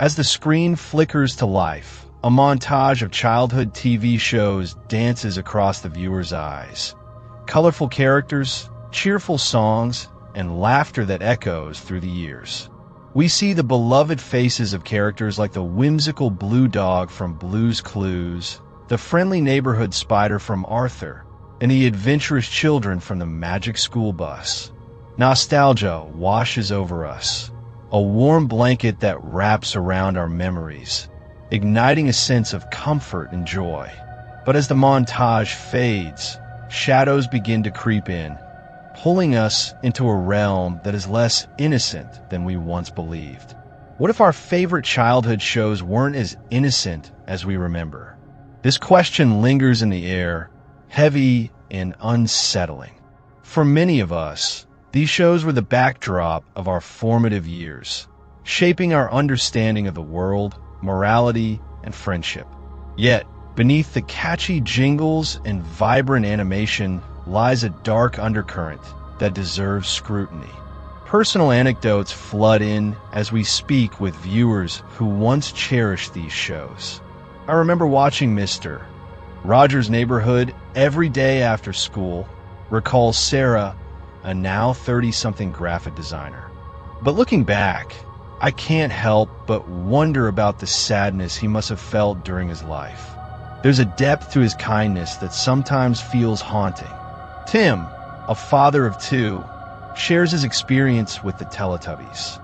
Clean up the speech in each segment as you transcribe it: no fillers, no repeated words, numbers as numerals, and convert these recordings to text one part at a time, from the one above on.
As the screen flickers to life, a montage of childhood TV shows dances across the viewer's eyes. Colorful characters, cheerful songs, and laughter that echoes through the years. We see the beloved faces of characters like the whimsical blue dog from Blue's Clues, the friendly neighborhood spider from Arthur, and the adventurous children from the Magic School Bus. Nostalgia washes over us, a warm blanket that wraps around our memories, igniting a sense of comfort and joy. But as the montage fades, shadows begin to creep in, pulling us into a realm that is less innocent than we once believed. What if our favorite childhood shows weren't as innocent as we remember? This question lingers in the air, heavy and unsettling. For many of us, these shows were the backdrop of our formative years, shaping our understanding of the world, morality, and friendship. Yet, beneath the catchy jingles and vibrant animation lies a dark undercurrent that deserves scrutiny. Personal anecdotes flood in as we speak with viewers who once cherished these shows. I remember watching Mr. Rogers' Neighborhood every day after school, recalls Sarah, a now 30-something graphic designer. But looking back, I can't help but wonder about the sadness he must have felt during his life. There's a depth to his kindness that sometimes feels haunting. Tim, a father of two, shares his experience with the Teletubbies.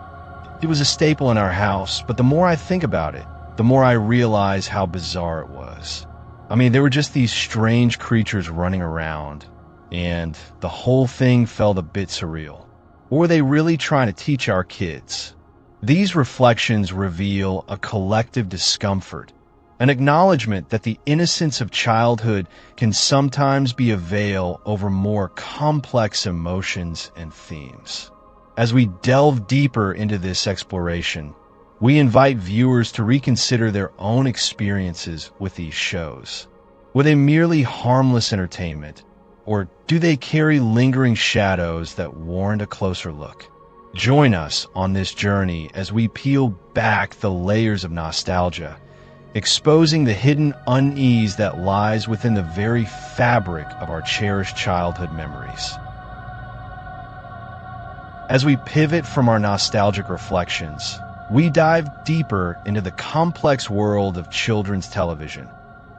It was a staple in our house, but the more I think about it, the more I realize how bizarre it was. I mean, there were just these strange creatures running around, and the whole thing felt a bit surreal. Or were they really trying to teach our kids? These reflections reveal a collective discomfort, an acknowledgement that the innocence of childhood can sometimes be a veil over more complex emotions and themes. As we delve deeper into this exploration, we invite viewers to reconsider their own experiences with these shows. Were they merely harmless entertainment, or do they carry lingering shadows that warrant a closer look? Join us on this journey as we peel back the layers of nostalgia, exposing the hidden unease that lies within the very fabric of our cherished childhood memories. As we pivot from our nostalgic reflections, we dive deeper into the complex world of children's television,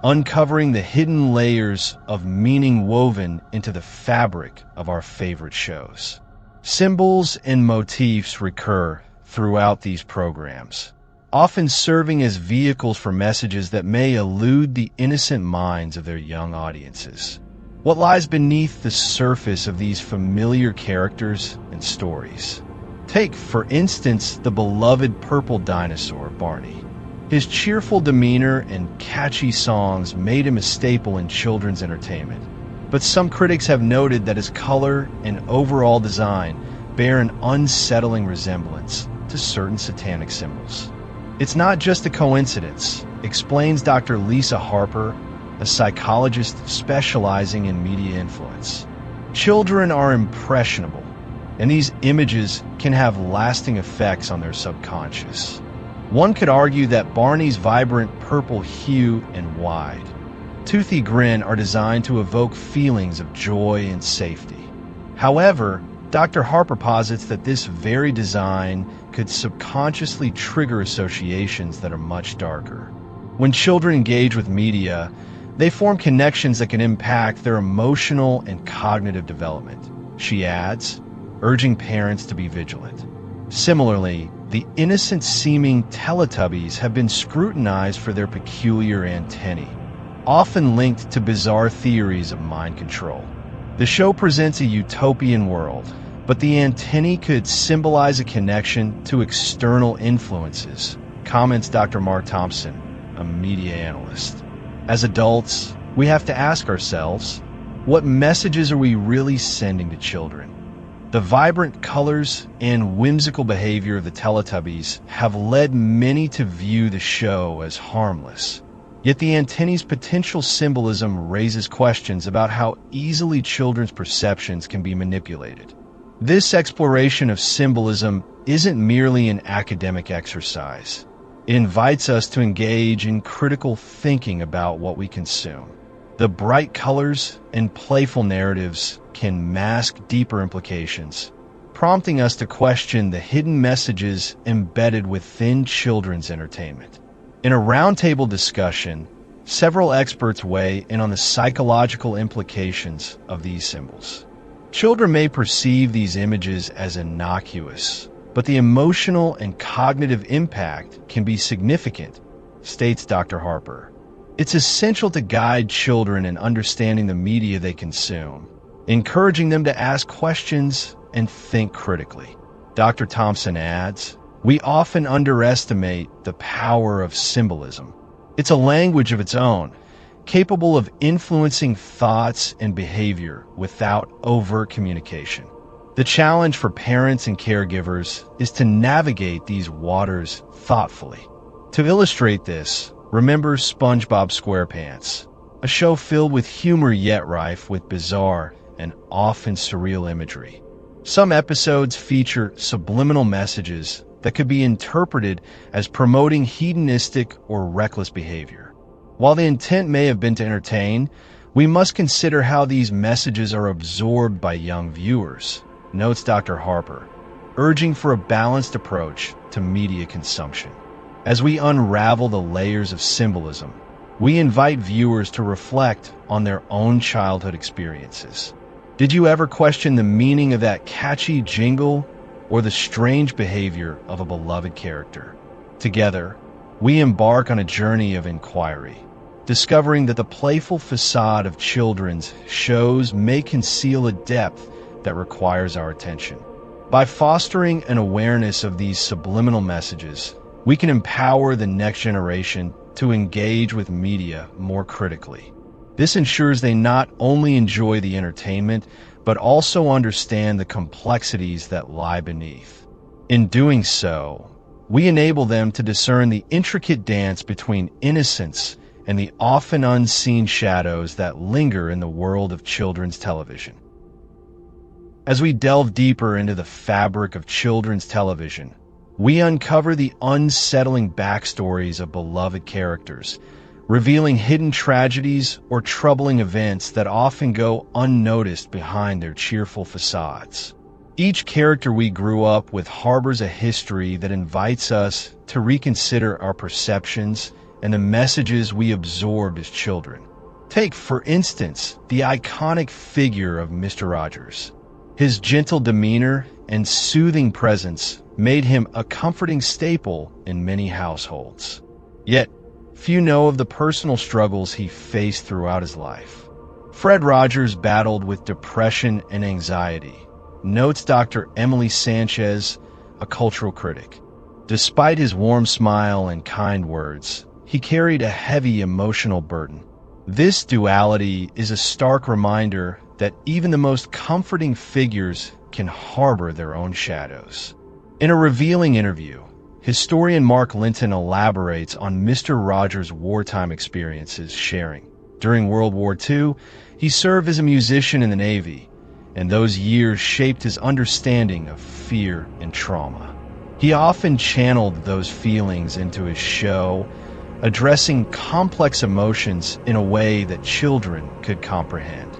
uncovering the hidden layers of meaning woven into the fabric of our favorite shows. Symbols and motifs recur throughout these programs, often serving as vehicles for messages that may elude the innocent minds of their young audiences. What lies beneath the surface of these familiar characters and stories? Take, for instance, the beloved purple dinosaur, Barney. His cheerful demeanor and catchy songs made him a staple in children's entertainment. But some critics have noted that his color and overall design bear an unsettling resemblance to certain satanic symbols. It's not just a coincidence, explains Dr. Lisa Harper, a psychologist specializing in media influence. Children are impressionable, and these images can have lasting effects on their subconscious. One could argue that Barney's vibrant purple hue and wide, toothy grin are designed to evoke feelings of joy and safety. However, Dr. Harper posits that this very design could subconsciously trigger associations that are much darker. When children engage with media, they form connections that can impact their emotional and cognitive development, she adds, urging parents to be vigilant. Similarly, the innocent-seeming Teletubbies have been scrutinized for their peculiar antennae, often linked to bizarre theories of mind control. The show presents a utopian world, but the antennae could symbolize a connection to external influences, comments Dr. Mark Thompson, a media analyst. As adults, we have to ask ourselves, what messages are we really sending to children? The vibrant colors and whimsical behavior of the Teletubbies have led many to view the show as harmless. Yet the antennae's potential symbolism raises questions about how easily children's perceptions can be manipulated. This exploration of symbolism isn't merely an academic exercise. It invites us to engage in critical thinking about what we consume. The bright colors and playful narratives can mask deeper implications, prompting us to question the hidden messages embedded within children's entertainment. In a roundtable discussion, several experts weigh in on the psychological implications of these symbols. Children may perceive these images as innocuous, but the emotional and cognitive impact can be significant, states Dr. Harper. It's essential to guide children in understanding the media they consume, encouraging them to ask questions and think critically. Dr. Thompson adds, "We often underestimate the power of symbolism. It's a language of its own, capable of influencing thoughts and behavior without overt communication." The challenge for parents and caregivers is to navigate these waters thoughtfully. To illustrate this, remember SpongeBob SquarePants, a show filled with humor yet rife with bizarre and often surreal imagery. Some episodes feature subliminal messages that could be interpreted as promoting hedonistic or reckless behavior. While the intent may have been to entertain, we must consider how these messages are absorbed by young viewers, notes Dr. Harper, urging for a balanced approach to media consumption. As we unravel the layers of symbolism, we invite viewers to reflect on their own childhood experiences. Did you ever question the meaning of that catchy jingle or the strange behavior of a beloved character? Together, we embark on a journey of inquiry, discovering that the playful facade of children's shows may conceal a depth that requires our attention. By fostering an awareness of these subliminal messages, we can empower the next generation to engage with media more critically. This ensures they not only enjoy the entertainment, but also understand the complexities that lie beneath. In doing so, we enable them to discern the intricate dance between innocence and the often unseen shadows that linger in the world of children's television. As we delve deeper into the fabric of children's television, we uncover the unsettling backstories of beloved characters, revealing hidden tragedies or troubling events that often go unnoticed behind their cheerful facades. Each character we grew up with harbors a history that invites us to reconsider our perceptions and the messages we absorbed as children. Take, for instance, the iconic figure of Mr. Rogers. His gentle demeanor and soothing presence made him a comforting staple in many households. Yet, few know of the personal struggles he faced throughout his life. Fred Rogers battled with depression and anxiety, notes Dr. Emily Sanchez, a cultural critic. Despite his warm smile and kind words, he carried a heavy emotional burden. This duality is a stark reminder that even the most comforting figures can harbor their own shadows. In a revealing interview, historian Mark Linton elaborates on Mr. Rogers' wartime experiences, sharing, during World War II, he served as a musician in the Navy, and those years shaped his understanding of fear and trauma. He often channeled those feelings into his show, addressing complex emotions in a way that children could comprehend.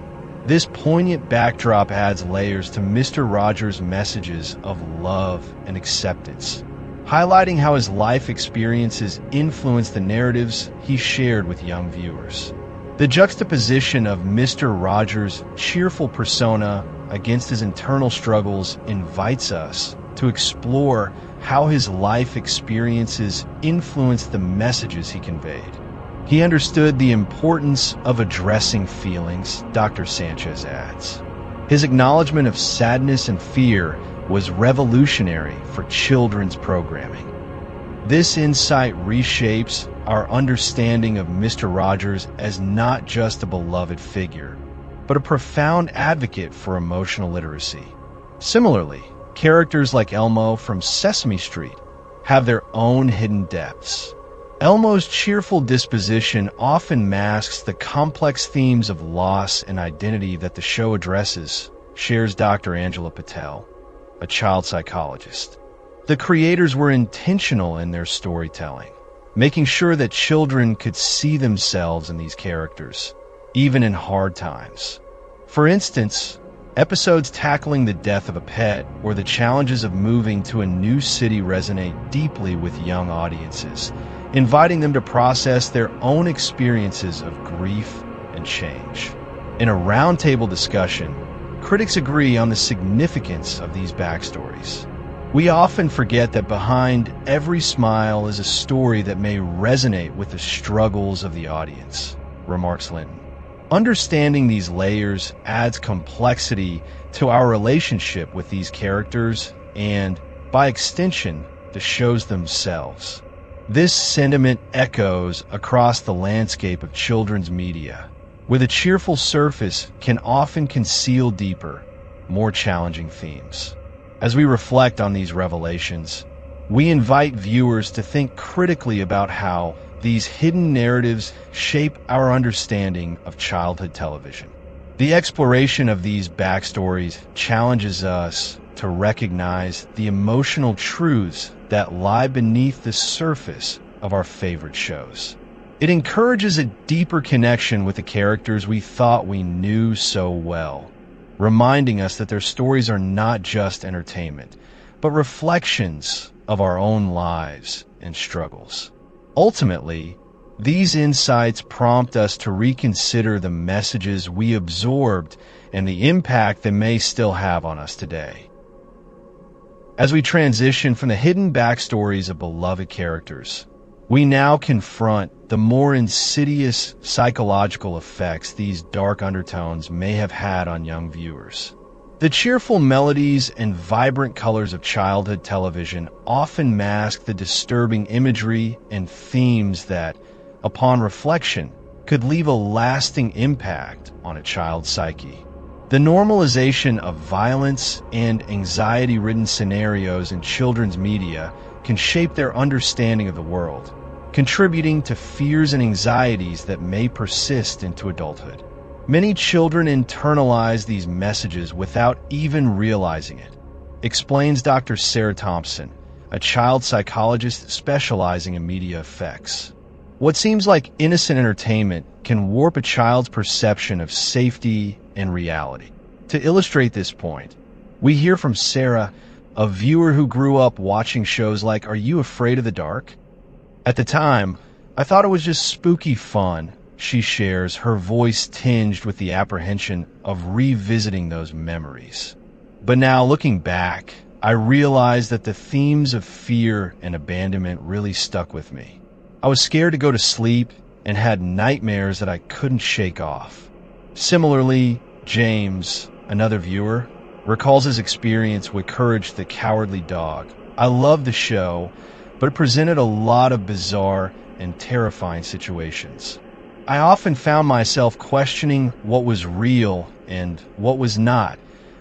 This poignant backdrop adds layers to Mr. Rogers' messages of love and acceptance, highlighting how his life experiences influenced the narratives he shared with young viewers. The juxtaposition of Mr. Rogers' cheerful persona against his internal struggles invites us to explore how his life experiences influenced the messages he conveyed. He understood the importance of addressing feelings, Dr. Sanchez adds. His acknowledgement of sadness and fear was revolutionary for children's programming. This insight reshapes our understanding of Mr. Rogers as not just a beloved figure, but a profound advocate for emotional literacy. Similarly, characters like Elmo from Sesame Street have their own hidden depths. Elmo's cheerful disposition often masks the complex themes of loss and identity that the show addresses, shares Dr. Angela Patel, a child psychologist. The creators were intentional in their storytelling, making sure that children could see themselves in these characters, even in hard times. For instance, episodes tackling the death of a pet or the challenges of moving to a new city resonate deeply with young audiences, inviting them to process their own experiences of grief and change. In a roundtable discussion, critics agree on the significance of these backstories. We often forget that behind every smile is a story that may resonate with the struggles of the audience, remarks Linton. Understanding these layers adds complexity to our relationship with these characters and, by extension, the shows themselves. This sentiment echoes across the landscape of children's media, where the cheerful surface can often conceal deeper, more challenging themes. As we reflect on these revelations, we invite viewers to think critically about how these hidden narratives shape our understanding of childhood television. The exploration of these backstories challenges us to recognize the emotional truths that lie beneath the surface of our favorite shows. It encourages a deeper connection with the characters we thought we knew so well, reminding us that their stories are not just entertainment, but reflections of our own lives and struggles. Ultimately, these insights prompt us to reconsider the messages we absorbed and the impact they may still have on us today. As we transition from the hidden backstories of beloved characters, we now confront the more insidious psychological effects these dark undertones may have had on young viewers. The cheerful melodies and vibrant colors of childhood television often mask the disturbing imagery and themes that, upon reflection, could leave a lasting impact on a child's psyche. The normalization of violence and anxiety-ridden scenarios in children's media can shape their understanding of the world, contributing to fears and anxieties that may persist into adulthood. Many children internalize these messages without even realizing it, explains Dr. Sarah Thompson, a child psychologist specializing in media effects. What seems like innocent entertainment can warp a child's perception of safety and reality. To illustrate this point, we hear from Sarah, a viewer who grew up watching shows like Are You Afraid of the Dark? At the time, I thought it was just spooky fun, she shares, her voice tinged with the apprehension of revisiting those memories. But now, looking back, I realized that the themes of fear and abandonment really stuck with me. I was scared to go to sleep and had nightmares that I couldn't shake off. Similarly, James, another viewer, recalls his experience with Courage the Cowardly Dog. I loved the show, but it presented a lot of bizarre and terrifying situations. I often found myself questioning what was real and what was not,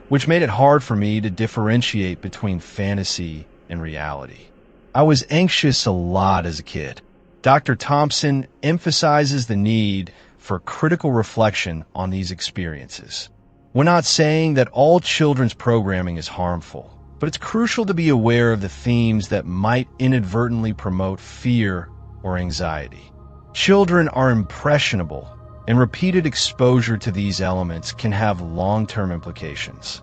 which made it hard for me to differentiate between fantasy and reality. I was anxious a lot as a kid. Dr. Thompson emphasizes the need for critical reflection on these experiences. We're not saying that all children's programming is harmful, but it's crucial to be aware of the themes that might inadvertently promote fear or anxiety. Children are impressionable, and repeated exposure to these elements can have long-term implications.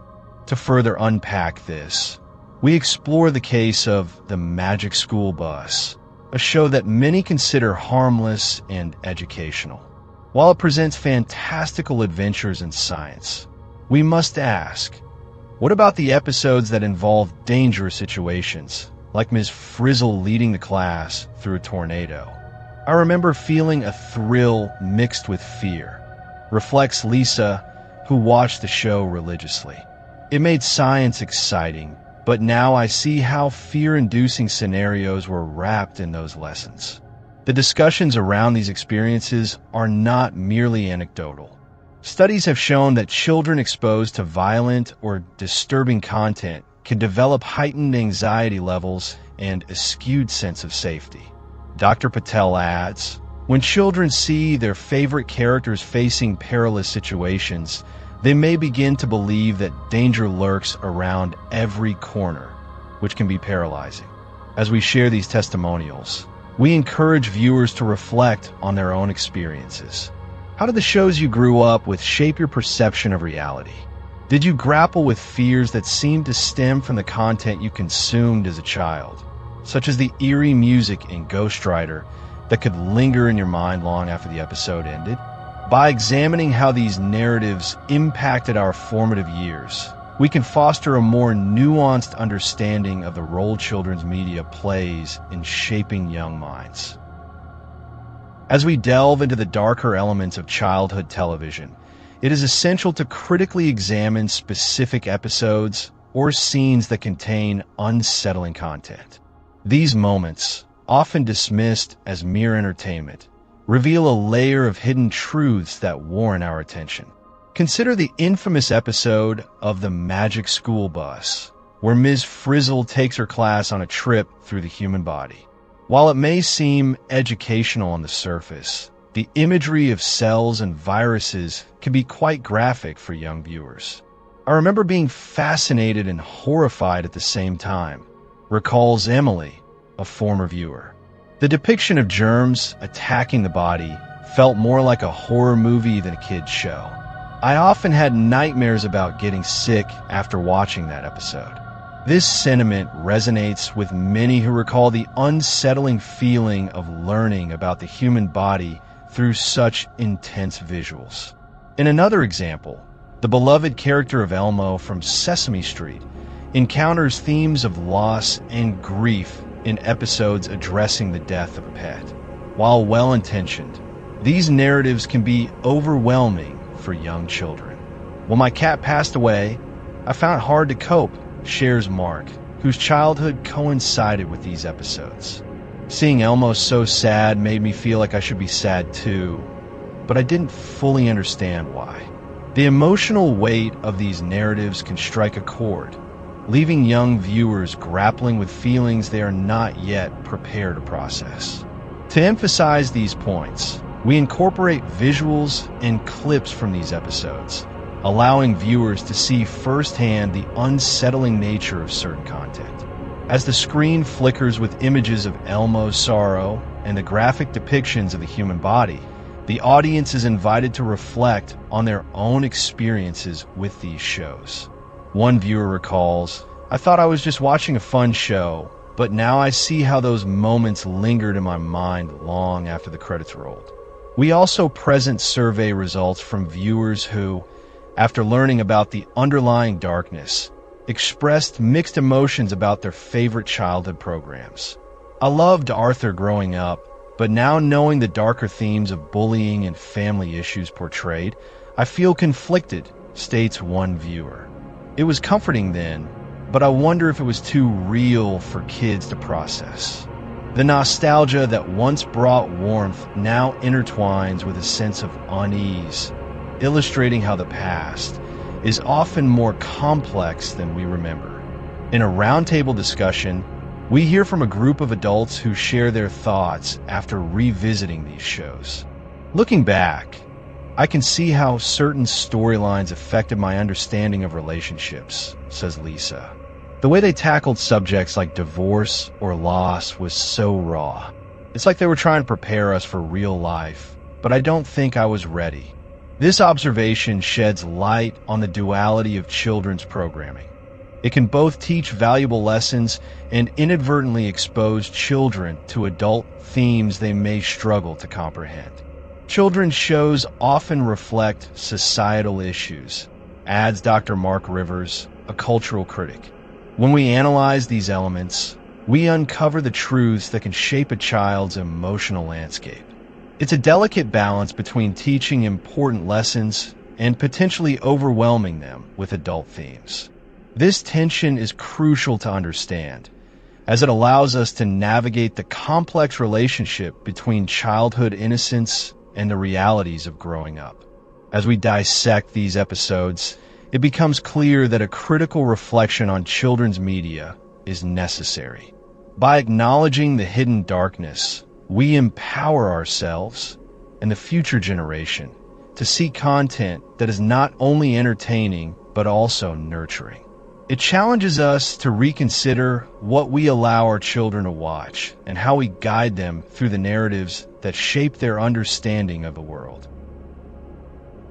To further unpack this, we explore the case of The Magic School Bus, a show that many consider harmless and educational. While it presents fantastical adventures in science, we must ask, what about the episodes that involve dangerous situations, like Ms. Frizzle leading the class through a tornado? I remember feeling a thrill mixed with fear, reflects Lisa, who watched the show religiously. It made science exciting, but now I see how fear-inducing scenarios were wrapped in those lessons. The discussions around these experiences are not merely anecdotal. Studies have shown that children exposed to violent or disturbing content can develop heightened anxiety levels and a skewed sense of safety. Dr. Patel adds, when children see their favorite characters facing perilous situations, they may begin to believe that danger lurks around every corner, which can be paralyzing. As we share these testimonials, We encourage viewers to reflect on their own experiences. How did the shows you grew up with shape your perception of reality? Did you grapple with fears that seemed to stem from the content you consumed as a child, such as the eerie music in Ghost Rider that could linger in your mind long after the episode ended? By examining how these narratives impacted our formative years, we can foster a more nuanced understanding of the role children's media plays in shaping young minds. As we delve into the darker elements of childhood television, it is essential to critically examine specific episodes or scenes that contain unsettling content. These moments, often dismissed as mere entertainment, reveal a layer of hidden truths that warrant our attention. Consider the infamous episode of The Magic School Bus, where Ms. Frizzle takes her class on a trip through the human body. While it may seem educational on the surface, the imagery of cells and viruses can be quite graphic for young viewers. I remember being fascinated and horrified at the same time, recalls Emily, a former viewer. The depiction of germs attacking the body felt more like a horror movie than a kid's show. I often had nightmares about getting sick after watching that episode. This sentiment resonates with many who recall the unsettling feeling of learning about the human body through such intense visuals. In another example, the beloved character of Elmo from Sesame Street encounters themes of loss and grief in episodes addressing the death of a pet. While well-intentioned, these narratives can be overwhelming for young children. When my cat passed away, I found it hard to cope, shares Mark, whose childhood coincided with these episodes. Seeing Elmo so sad made me feel like I should be sad too, but I didn't fully understand why. The emotional weight of these narratives can strike a chord, leaving young viewers grappling with feelings they are not yet prepared to process. To emphasize these points, we incorporate visuals and clips from these episodes, allowing viewers to see firsthand the unsettling nature of certain content. As the screen flickers with images of Elmo's sorrow and the graphic depictions of the human body, the audience is invited to reflect on their own experiences with these shows. One viewer recalls, "I thought I was just watching a fun show, but now I see how those moments lingered in my mind long after the credits rolled." We also present survey results from viewers who, after learning about the underlying darkness, expressed mixed emotions about their favorite childhood programs. "I loved Arthur growing up, but now knowing the darker themes of bullying and family issues portrayed, I feel conflicted," states one viewer. "It was comforting then, but I wonder if it was too real for kids to process." The nostalgia that once brought warmth now intertwines with a sense of unease, illustrating how the past is often more complex than we remember. In a roundtable discussion, we hear from a group of adults who share their thoughts after revisiting these shows. Looking back, I can see how certain storylines affected my understanding of relationships, says Lisa. The way they tackled subjects like divorce or loss was so raw. It's like they were trying to prepare us for real life, but I don't think I was ready. This observation sheds light on the duality of children's programming. It can both teach valuable lessons and inadvertently expose children to adult themes they may struggle to comprehend. Children's shows often reflect societal issues, adds Dr. Mark Rivers, a cultural critic. When we analyze these elements, we uncover the truths that can shape a child's emotional landscape. It's a delicate balance between teaching important lessons and potentially overwhelming them with adult themes. This tension is crucial to understand, as it allows us to navigate the complex relationship between childhood innocence and the realities of growing up. As we dissect these episodes, it becomes clear that a critical reflection on children's media is necessary. By acknowledging the hidden darkness, we empower ourselves and the future generation to see content that is not only entertaining, but also nurturing. It challenges us to reconsider what we allow our children to watch and how we guide them through the narratives that shape their understanding of the world.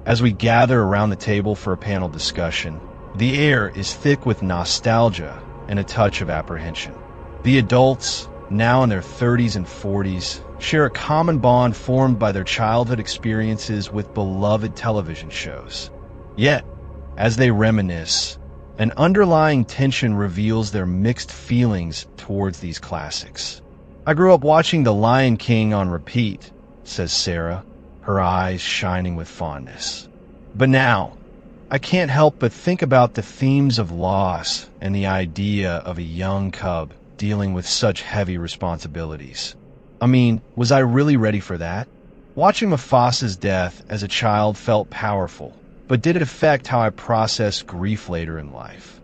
As we gather around the table for a panel discussion, the air is thick with nostalgia and a touch of apprehension. The adults, now in their 30s and 40s, share a common bond formed by their childhood experiences with beloved television shows. Yet, as they reminisce, an underlying tension reveals their mixed feelings towards these classics. "I grew up watching The Lion King on repeat," says Sarah, her eyes shining with fondness. "But now, I can't help but think about the themes of loss and the idea of a young cub dealing with such heavy responsibilities. I mean, was I really ready for that? Watching Mufasa's death as a child felt powerful, but did it affect how I processed grief later in life?"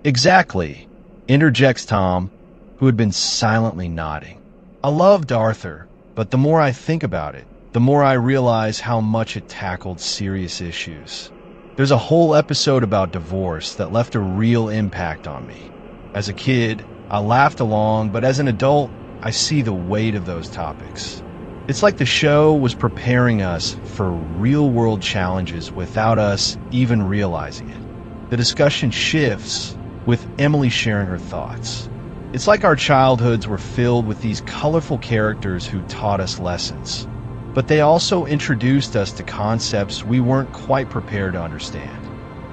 "Exactly," interjects Tom, who had been silently nodding. "I loved Arthur, but the more I think about it, the more I realize how much it tackled serious issues. There's a whole episode about divorce that left a real impact on me. As a kid, I laughed along, but as an adult, I see the weight of those topics. It's like the show was preparing us for real-world challenges without us even realizing it." The discussion shifts, with Emily sharing her thoughts. "It's like our childhoods were filled with these colorful characters who taught us lessons, but they also introduced us to concepts we weren't quite prepared to understand.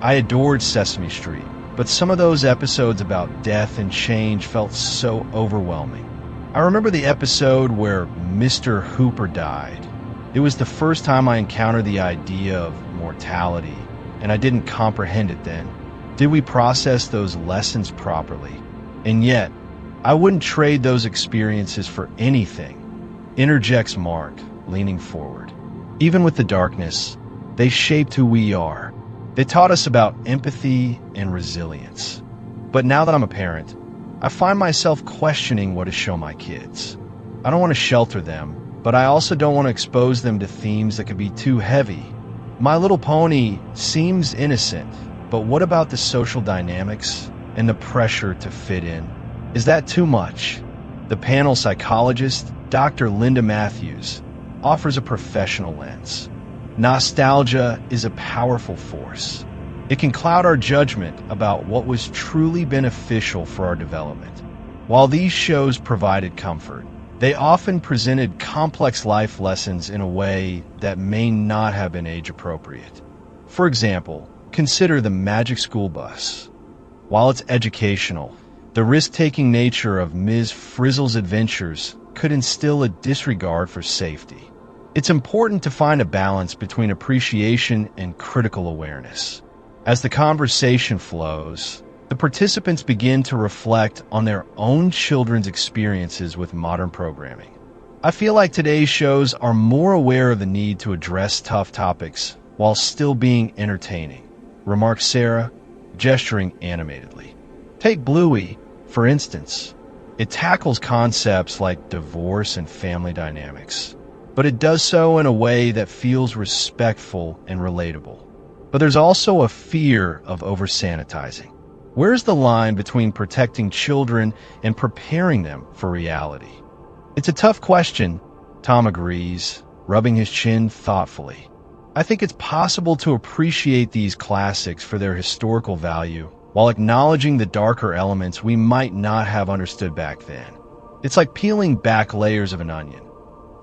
I adored Sesame Street, but some of those episodes about death and change felt so overwhelming. I remember the episode where Mr. Hooper died. It was the first time I encountered the idea of mortality, and I didn't comprehend it then. Did we process those lessons properly? And yet, I wouldn't trade those experiences for anything," interjects Mark, leaning forward. "Even with the darkness, they shaped who we are. They taught us about empathy and resilience. But now that I'm a parent, I find myself questioning what to show my kids. I don't want to shelter them, but I also don't want to expose them to themes that could be too heavy. My Little Pony seems innocent, but what about the social dynamics and the pressure to fit in? Is that too much?" The panel psychologist, Dr. Linda Matthews, offers a professional lens. "Nostalgia is a powerful force. It can cloud our judgment about what was truly beneficial for our development. While these shows provided comfort, they often presented complex life lessons in a way that may not have been age-appropriate. For example, consider The Magic School Bus. While it's educational, the risk-taking nature of Ms. Frizzle's adventures could instill a disregard for safety. It's important to find a balance between appreciation and critical awareness. As the conversation flows, the participants begin to reflect on their own children's experiences with modern programming. I feel like today's shows are more aware of the need to address tough topics while still being entertaining," remarks Sarah, gesturing animatedly. "Take Bluey, for instance. It tackles concepts like divorce and family dynamics, but it does so in a way that feels respectful and relatable. But there's also a fear of over-sanitizing. Where's the line between protecting children and preparing them for reality?" "It's a tough question," Tom agrees, rubbing his chin thoughtfully. "I think it's possible to appreciate these classics for their historical value while acknowledging the darker elements we might not have understood back then. It's like peeling back layers of an onion.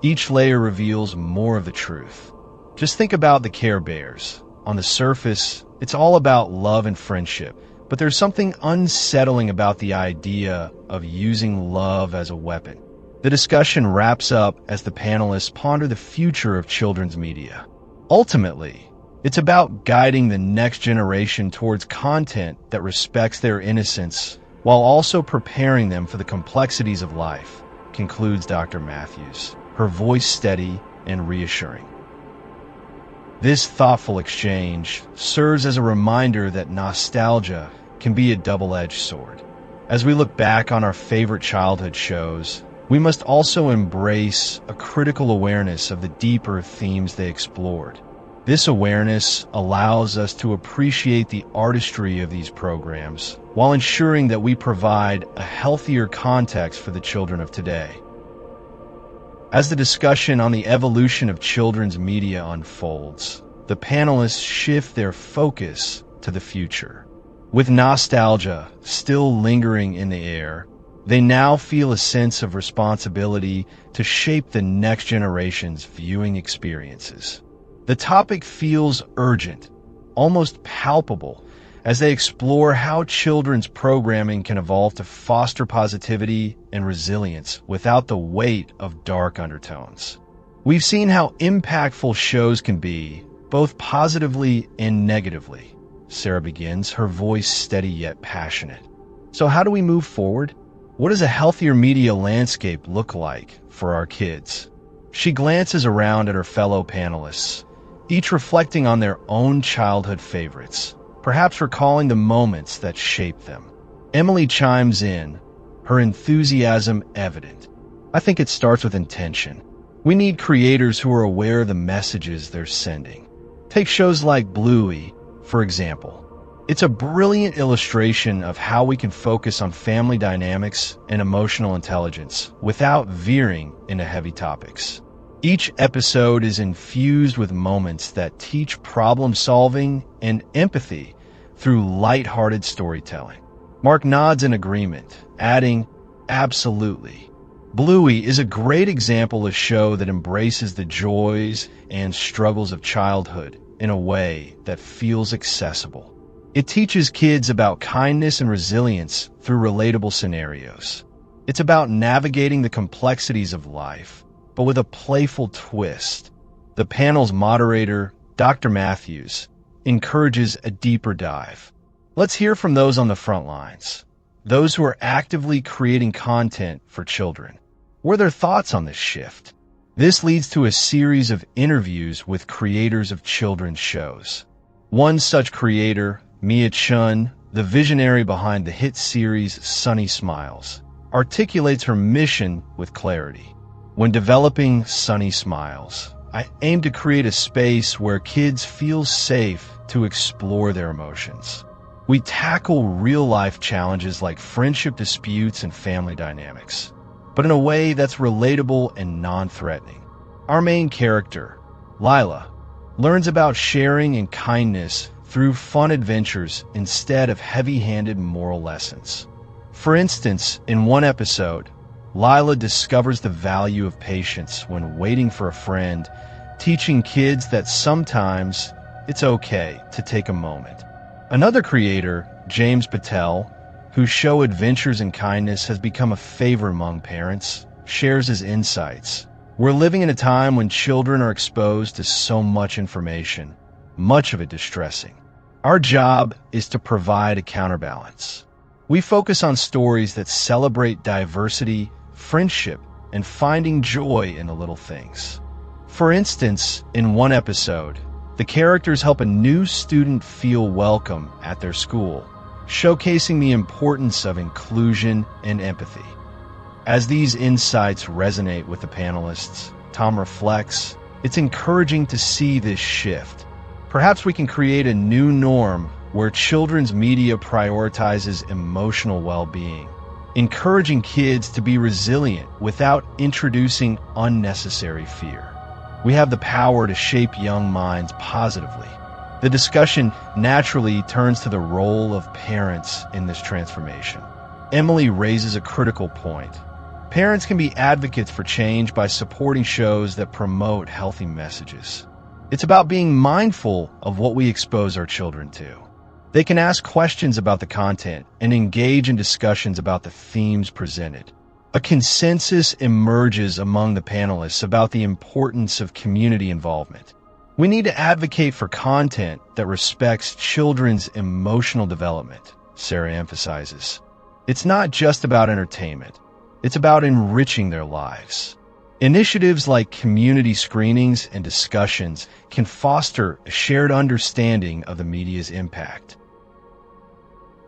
Each layer reveals more of the truth. Just think about the Care Bears. On the surface, it's all about love and friendship, but there's something unsettling about the idea of using love as a weapon." The discussion wraps up as the panelists ponder the future of children's media. Ultimately, it's about guiding the next generation towards content that respects their innocence while also preparing them for the complexities of life, concludes Dr. Matthews, her voice steady and reassuring. This thoughtful exchange serves as a reminder that nostalgia can be a double-edged sword. As we look back on our favorite childhood shows, we must also embrace a critical awareness of the deeper themes they explored. This awareness allows us to appreciate the artistry of these programs while ensuring that we provide a healthier context for the children of today. As the discussion on the evolution of children's media unfolds, the panelists shift their focus to the future. With nostalgia still lingering in the air, they now feel a sense of responsibility to shape the next generation's viewing experiences. The topic feels urgent, almost palpable, as they explore how children's programming can evolve to foster positivity and resilience without the weight of dark undertones. We've seen how impactful shows can be, both positively and negatively. Sarah begins, her voice steady yet passionate. So how do we move forward? What does a healthier media landscape look like for our kids? She glances around at her fellow panelists, each reflecting on their own childhood favorites, perhaps recalling the moments that shaped them. Emily chimes in, her enthusiasm evident. I think it starts with intention. We need creators who are aware of the messages they're sending. Take shows like Bluey, for example. It's a brilliant illustration of how we can focus on family dynamics and emotional intelligence without veering into heavy topics. Each episode is infused with moments that teach problem-solving and empathy through light-hearted storytelling. Mark nods in agreement, adding, absolutely. Bluey is a great example of a show that embraces the joys and struggles of childhood in a way that feels accessible. It teaches kids about kindness and resilience through relatable scenarios. It's about navigating the complexities of life, but with a playful twist. The panel's moderator, Dr. Matthews, encourages a deeper dive. Let's hear from those on the front lines, those who are actively creating content for children. What are their thoughts on this shift? This leads to a series of interviews with creators of children's shows. One such creator, Mia Chun, the visionary behind the hit series Sunny Smiles, articulates her mission with clarity. When developing Sunny Smiles, I aim to create a space where kids feel safe to explore their emotions. We tackle real-life challenges like friendship disputes and family dynamics, but in a way that's relatable and non-threatening. Our main character, Lila, learns about sharing and kindness through fun adventures instead of heavy-handed moral lessons. For instance, in one episode, Lila discovers the value of patience when waiting for a friend, teaching kids that sometimes it's okay to take a moment. Another creator, James Patel, whose show Adventures in Kindness has become a favorite among parents, shares his insights. We're living in a time when children are exposed to so much information, much of it distressing. Our job is to provide a counterbalance. We focus on stories that celebrate diversity, friendship, and finding joy in the little things. For instance, in one episode, the characters help a new student feel welcome at their school, showcasing the importance of inclusion and empathy. As these insights resonate with the panelists, Tom reflects, it's encouraging to see this shift. Perhaps we can create a new norm where children's media prioritizes emotional well-being, encouraging kids to be resilient without introducing unnecessary fear. We have the power to shape young minds positively. The discussion naturally turns to the role of parents in this transformation. Emily raises a critical point. Parents can be advocates for change by supporting shows that promote healthy messages. It's about being mindful of what we expose our children to. They can ask questions about the content and engage in discussions about the themes presented. A consensus emerges among the panelists about the importance of community involvement. We need to advocate for content that respects children's emotional development, Sarah emphasizes. It's not just about entertainment. It's about enriching their lives. Initiatives like community screenings and discussions can foster a shared understanding of the media's impact.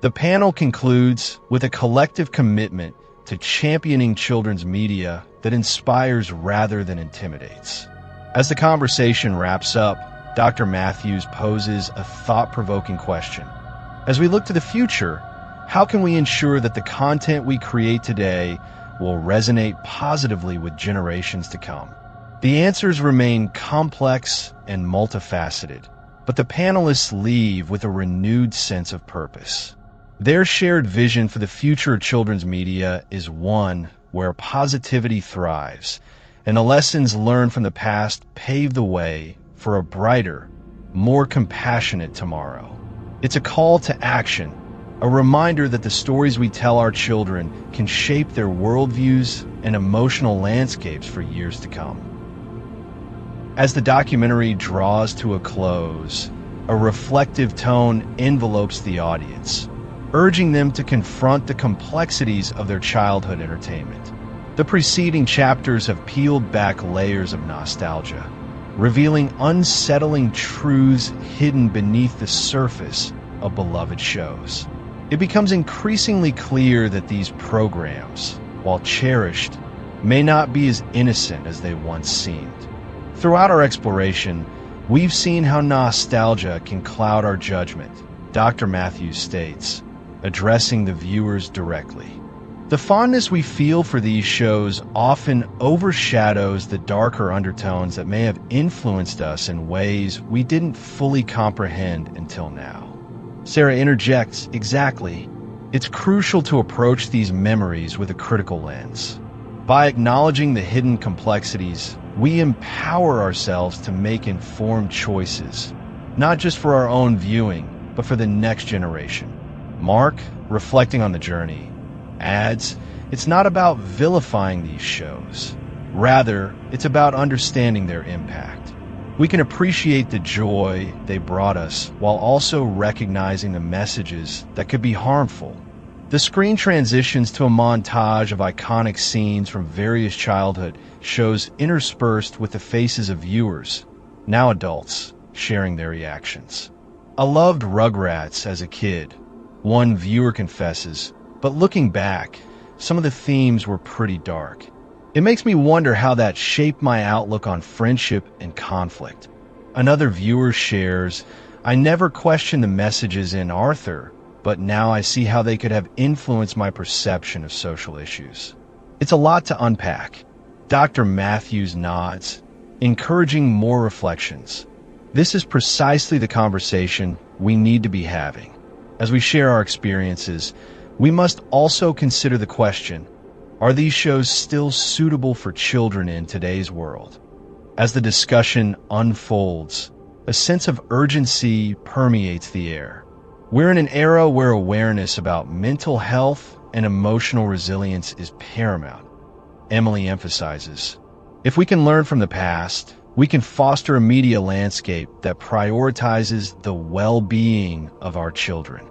The panel concludes with a collective commitment to championing children's media that inspires rather than intimidates. As the conversation wraps up, Dr. Matthews poses a thought-provoking question. As we look to the future, how can we ensure that the content we create today will resonate positively with generations to come? The answers remain complex and multifaceted, but the panelists leave with a renewed sense of purpose. Their shared vision for the future of children's media is one where positivity thrives, and the lessons learned from the past pave the way for a brighter, more compassionate tomorrow. It's a call to action, a reminder that the stories we tell our children can shape their worldviews and emotional landscapes for years to come. As the documentary draws to a close, a reflective tone envelopes the audience, urging them to confront the complexities of their childhood entertainment. The preceding chapters have peeled back layers of nostalgia, revealing unsettling truths hidden beneath the surface of beloved shows. It becomes increasingly clear that these programs, while cherished, may not be as innocent as they once seemed. Throughout our exploration, we've seen how nostalgia can cloud our judgment, Dr. Matthews states, addressing the viewers directly. The fondness we feel for these shows often overshadows the darker undertones that may have influenced us in ways we didn't fully comprehend until now. Sarah interjects, exactly. It's crucial to approach these memories with a critical lens. By acknowledging the hidden complexities, we empower ourselves to make informed choices, not just for our own viewing, but for the next generation. Mark, reflecting on the journey, adds, it's not about vilifying these shows. Rather, it's about understanding their impact. We can appreciate the joy they brought us while also recognizing the messages that could be harmful. The screen transitions to a montage of iconic scenes from various childhood shows interspersed with the faces of viewers, now adults, sharing their reactions. I loved Rugrats as a kid, one viewer confesses, but looking back, some of the themes were pretty dark. It makes me wonder how that shaped my outlook on friendship and conflict. Another viewer shares, I never questioned the messages in Arthur, but now I see how they could have influenced my perception of social issues. It's a lot to unpack. Dr. Matthews nods, encouraging more reflections. This is precisely the conversation we need to be having. As we share our experiences, we must also consider the question, are these shows still suitable for children in today's world? As the discussion unfolds, a sense of urgency permeates the air. We're in an era where awareness about mental health and emotional resilience is paramount. Emily emphasizes, if we can learn from the past, we can foster a media landscape that prioritizes the well-being of our children.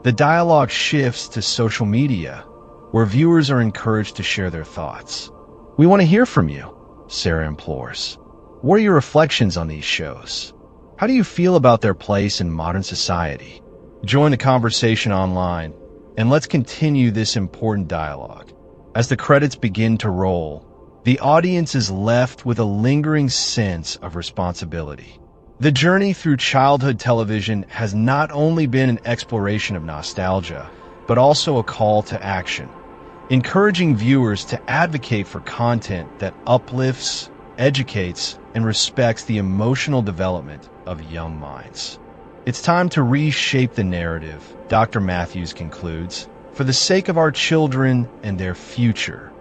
The dialogue shifts to social media, where viewers are encouraged to share their thoughts. We want to hear from you, Sarah implores. What are your reflections on these shows? How do you feel about their place in modern society? Join the conversation online, and let's continue this important dialogue. As the credits begin to roll, the audience is left with a lingering sense of responsibility. The journey through childhood television has not only been an exploration of nostalgia, but also a call to action, encouraging viewers to advocate for content that uplifts, educates, and respects the emotional development of young minds. It's time to reshape the narrative, Dr. Matthews concludes, for the sake of our children and their future.